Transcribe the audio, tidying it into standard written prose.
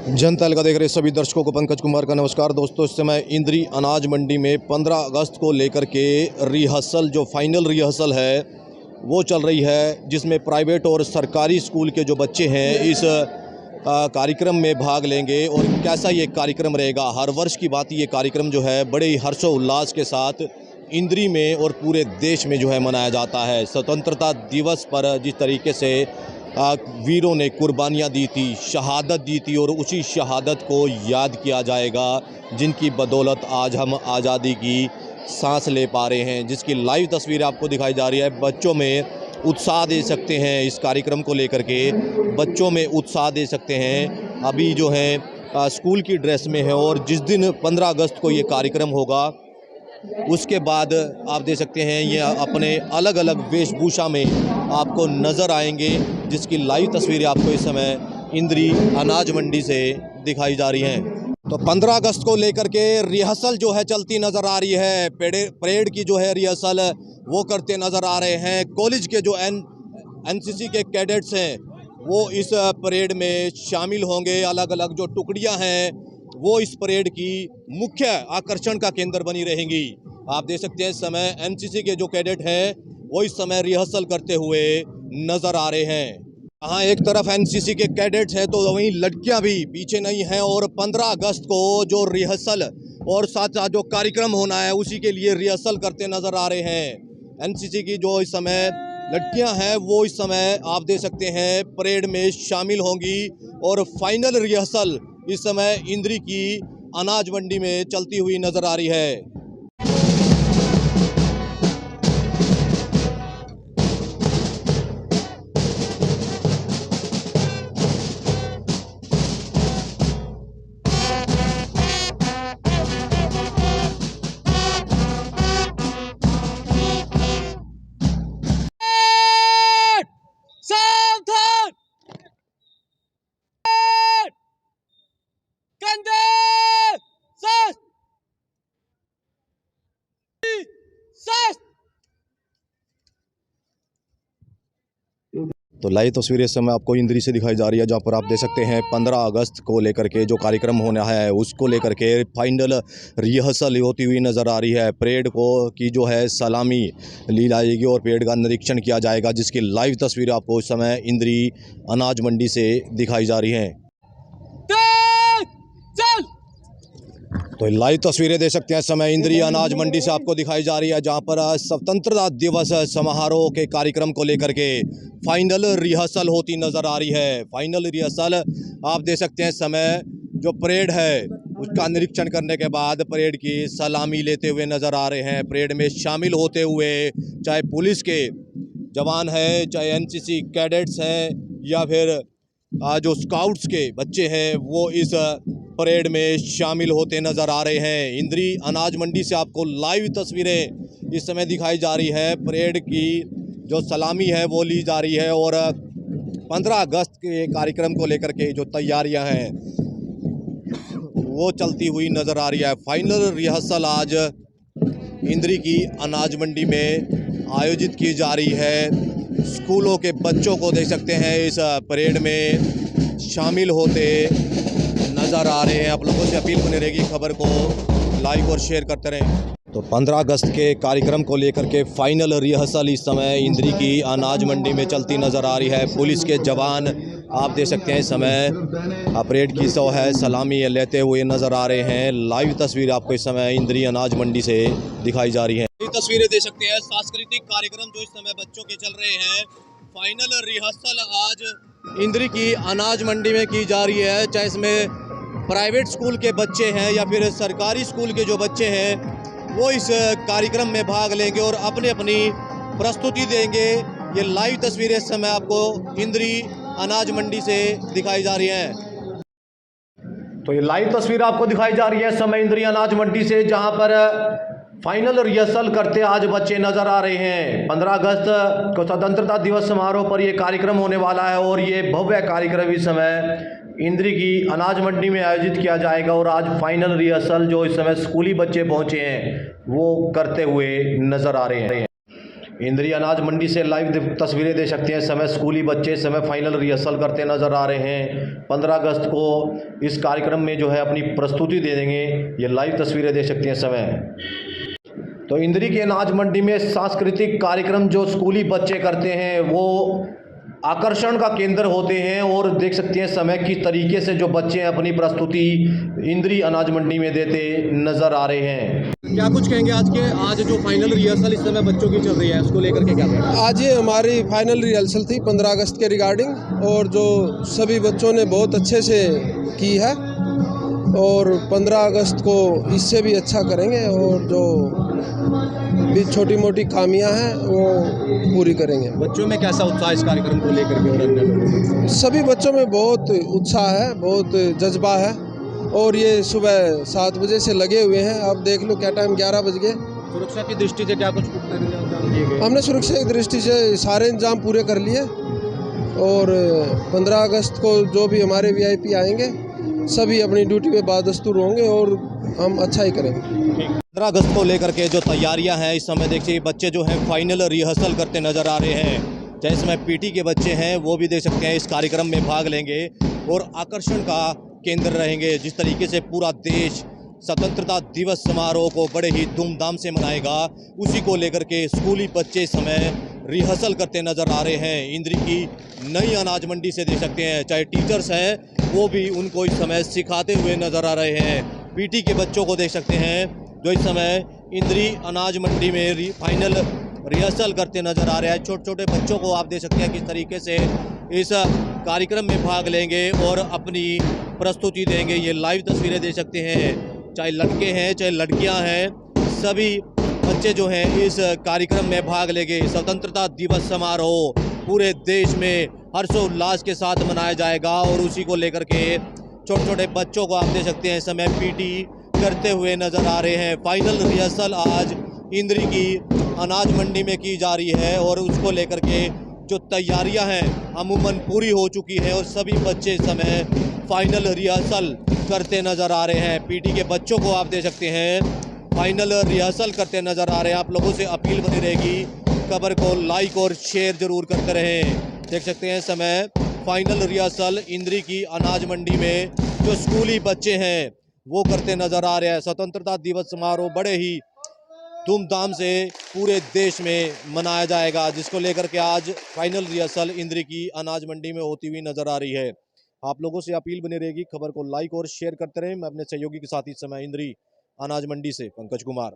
जनता का देख रहे सभी दर्शकों को पंकज कुमार का नमस्कार। दोस्तों, इस समय इंद्री अनाज मंडी में 15 अगस्त को लेकर के रिहर्सल, जो फाइनल रिहर्सल है वो चल रही है, जिसमें प्राइवेट और सरकारी स्कूल के जो बच्चे हैं इस कार्यक्रम में भाग लेंगे। और कैसा ये कार्यक्रम रहेगा, हर वर्ष की बात ये कार्यक्रम जो है बड़े ही हर्षोल्लास के साथ इंद्री में और पूरे देश में जो है मनाया जाता है। स्वतंत्रता दिवस पर जिस तरीके से वीरों ने कुर्बानियाँ दी थी, शहादत दी थी, और उसी शहादत को याद किया जाएगा, जिनकी बदौलत आज हम आज़ादी की सांस ले पा रहे हैं, जिसकी लाइव तस्वीर आपको दिखाई जा रही है। बच्चों में उत्साह दे सकते हैं, इस कार्यक्रम को लेकर के बच्चों में उत्साह दे सकते हैं। अभी जो है स्कूल की ड्रेस में है, और जिस दिन 15 अगस्त को ये कार्यक्रम होगा उसके बाद आप देख सकते हैं ये अपने अलग अलग वेशभूषा में आपको नज़र आएंगे, जिसकी लाइव तस्वीरें आपको इस समय इंद्री अनाज मंडी से दिखाई जा रही हैं। तो 15 अगस्त को लेकर के रिहर्सल जो है चलती नज़र आ रही है। परेड की जो है रिहर्सल वो करते नज़र आ रहे हैं। कॉलेज के जो एनसीसी के कैडेट्स हैं वो इस परेड में शामिल होंगे। अलग अलग जो टुकड़ियां हैं वो इस परेड की मुख्य आकर्षण का केंद्र बनी रहेंगी। आप देख सकते हैं इस समय एनसीसी के जो कैडेट हैं वो इस समय रिहर्सल करते हुए नज़र आ रहे हैं। हाँ, एक तरफ एनसीसी के कैडेट्स हैं तो वहीं लड़कियां भी पीछे नहीं हैं, और 15 अगस्त को जो रिहर्सल और साथ साथ जो कार्यक्रम होना है उसी के लिए रिहर्सल करते नज़र आ रहे हैं। एनसीसी की जो इस समय लड़कियां हैं वो इस समय आप देख सकते हैं परेड में शामिल होंगी, और फाइनल रिहर्सल इस समय इंद्री की अनाज मंडी में चलती हुई नज़र आ रही है। तो लाइव तस्वीरें इस समय आपको इंद्री से दिखाई जा रही है, जहां पर आप देख सकते हैं 15 अगस्त को लेकर के जो कार्यक्रम होना है उसको लेकर के फाइनल रिहर्सल होती हुई नज़र आ रही है। परेड को की जो है सलामी ली जाएगी और परेड का निरीक्षण किया जाएगा, जिसकी लाइव तस्वीर आपको इस समय इंद्री अनाज मंडी से दिखाई जा रही हैं। तो लाइव तस्वीरें देख सकते हैं समय इंद्री अनाज मंडी से आपको दिखाई जा रही है, जहां पर स्वतंत्रता दिवस समारोह के कार्यक्रम को लेकर के फाइनल रिहर्सल होती नज़र आ रही है। फाइनल रिहर्सल आप देख सकते हैं समय जो परेड है उसका निरीक्षण करने के बाद परेड की सलामी लेते हुए नज़र आ रहे हैं। परेड में शामिल होते हुए चाहे पुलिस के जवान हैं, चाहे एनसीसी कैडेट्स हैं, या फिर जो स्काउट्स के बच्चे हैं वो इस परेड में शामिल होते नज़र आ रहे हैं। इंद्री अनाज मंडी से आपको लाइव तस्वीरें इस समय दिखाई जा रही है। परेड की जो सलामी है वो ली जा रही है, और 15 अगस्त के कार्यक्रम को लेकर के जो तैयारियां हैं वो चलती हुई नज़र आ रही है। फाइनल रिहर्सल आज इंद्री की अनाज मंडी में आयोजित की जा रही है। स्कूलों के बच्चों को देख सकते हैं इस परेड में शामिल होते नज़र आ रहे हैं। आप लोगों से अपील बनी रहेगी खबर को लाइक और शेयर करते रहें। तो 15 अगस्त के कार्यक्रम को लेकर के फाइनल रिहर्सल इस समय इंद्री की अनाज मंडी में चलती नज़र आ रही है। पुलिस के जवान आप देख सकते हैं इस समय परेड की सौ है सलामी लेते हुए नज़र आ रहे हैं। लाइव तस्वीर आपको इस समय इंद्री अनाज मंडी से दिखाई जा रही है। ये तस्वीरें देख सकते हैं सांस्कृतिक कार्यक्रम जो इस समय बच्चों के चल रहे हैं। फाइनल रिहर्सल आज इंद्री की अनाज मंडी में की जा रही है। चाहे इसमें प्राइवेट स्कूल के बच्चे हैं या फिर सरकारी स्कूल के जो बच्चे हैं वो इस कार्यक्रम में भाग लेंगे और अपनी अपनी प्रस्तुति देंगे। ये लाइव तस्वीरें इस समय आपको इंद्री अनाज मंडी से दिखाई जा रही हैं। तो ये लाइव तस्वीर आपको दिखाई जा रही है समय इंद्री अनाज मंडी से, जहां पर फाइनल रिहर्सल करते आज बच्चे नज़र आ रहे हैं। 15 अगस्त को स्वतंत्रता दिवस समारोह पर यह कार्यक्रम होने वाला है, और ये भव्य कार्यक्रम इस समय इंद्री की अनाज मंडी में आयोजित किया जाएगा। और आज फाइनल रिहर्सल जो इस समय स्कूली बच्चे पहुंचे हैं वो करते हुए नज़र आ रहे हैं। इंद्री अनाज मंडी से लाइव तस्वीरें दे सकते हैं। समय स्कूली बच्चे समय फाइनल रिहर्सल करते नजर आ रहे हैं। 15 अगस्त को इस कार्यक्रम में जो है अपनी प्रस्तुति दे देंगे। ये लाइव तस्वीरें दे सकते हैं समय। तो इंद्री के अनाज मंडी में सांस्कृतिक कार्यक्रम जो स्कूली बच्चे करते हैं वो आकर्षण का केंद्र होते हैं और देख सकते हैं समय किस तरीके से जो बच्चे अपनी प्रस्तुति इंद्री अनाज मंडी में देते नजर आ रहे हैं। क्या कुछ कहेंगे आज जो फाइनल रिहर्सल इस समय बच्चों की चल रही है उसको लेकर के क्या कहेंगे? आज ये हमारी फाइनल रिहर्सल थी 15 अगस्त के रिगार्डिंग, और जो सभी बच्चों ने बहुत अच्छे से की है और 15 अगस्त को इससे भी अच्छा करेंगे और जो भी छोटी मोटी खामियां हैं वो पूरी करेंगे। बच्चों में कैसा उत्साह इस कार्यक्रम को लेकर के और अन्य लोगों में? सभी बच्चों में बहुत उत्साह है, बहुत जज्बा है और ये सुबह 7 बजे से लगे हुए हैं। अब देख लो क्या टाइम 11 बज गए। सुरक्षा की दृष्टि से क्या कुछ इंतजाम किए गए? हमने सुरक्षा की दृष्टि से सारे इंतजाम पूरे कर लिए और 15 अगस्त को जो भी हमारे वीआईपी आएंगे सभी अपनी ड्यूटी पे बहादुर होंगे और हम अच्छा ही करेंगे। 15 अगस्त को लेकर के जो तैयारियां हैं इस समय देखिए बच्चे जो हैं फाइनल रिहर्सल करते नजर आ रहे हैं। जैसे समय पीटी के बच्चे हैं वो भी देख सकते हैं इस कार्यक्रम में भाग लेंगे और आकर्षण का केंद्र रहेंगे। जिस तरीके से पूरा देश स्वतंत्रता दिवस समारोह को बड़े ही धूमधाम से मनाएगा, उसी को लेकर के स्कूली बच्चे इस समय रिहर्सल करते नजर आ रहे हैं। इंद्री की नई अनाज मंडी से देख सकते हैं चाहे टीचर्स हैं वो भी उनको इस समय सिखाते हुए नजर आ रहे हैं। पीटी के बच्चों को देख सकते हैं जो इस समय इंद्री अनाज मंडी में फाइनल रिहर्सल करते नजर आ रहे हैं। छोटे छोटे बच्चों को आप देख सकते हैं किस तरीके से इस कार्यक्रम में भाग लेंगे और अपनी प्रस्तुति देंगे। ये लाइव तस्वीरें देख सकते हैं, चाहे लड़के हैं चाहे लड़कियां हैं, सभी बच्चे जो हैं इस कार्यक्रम में भाग लेंगे। स्वतंत्रता दिवस समारोह पूरे देश में हर्षोल्लास के साथ मनाया जाएगा और उसी को लेकर के छोटे छोटे बच्चों को आप देख सकते हैं समय पीटी करते हुए नजर आ रहे हैं। फाइनल रिहर्सल आज इंद्री की अनाज मंडी में की जा रही है और उसको लेकर के जो तैयारियां हैं अमूमन पूरी हो चुकी है और सभी बच्चे इस समय फाइनल रिहर्सल करते नजर आ रहे हैं। पीटी के बच्चों को आप देख सकते हैं फाइनल रिहर्सल करते नजर आ रहे हैं। आप लोगों से अपील बनी रहेगी खबर को लाइक और शेयर जरूर करते रहें। देख सकते हैं समय फाइनल रिहर्सल इंद्री की अनाज मंडी में जो स्कूली बच्चे हैं वो करते नजर आ रहे हैं। स्वतंत्रता दिवस समारोह बड़े ही धूमधाम से पूरे देश में मनाया जाएगा, जिसको लेकर के आज फाइनल रिहर्सल इंद्री की अनाज मंडी में होती हुई नजर आ रही है। आप लोगों से अपील बनी रहेगी खबर को लाइक और शेयर करते रहें। मैं अपने सहयोगी के साथ इस समय इंद्री अनाज मंडी से पंकज कुमार।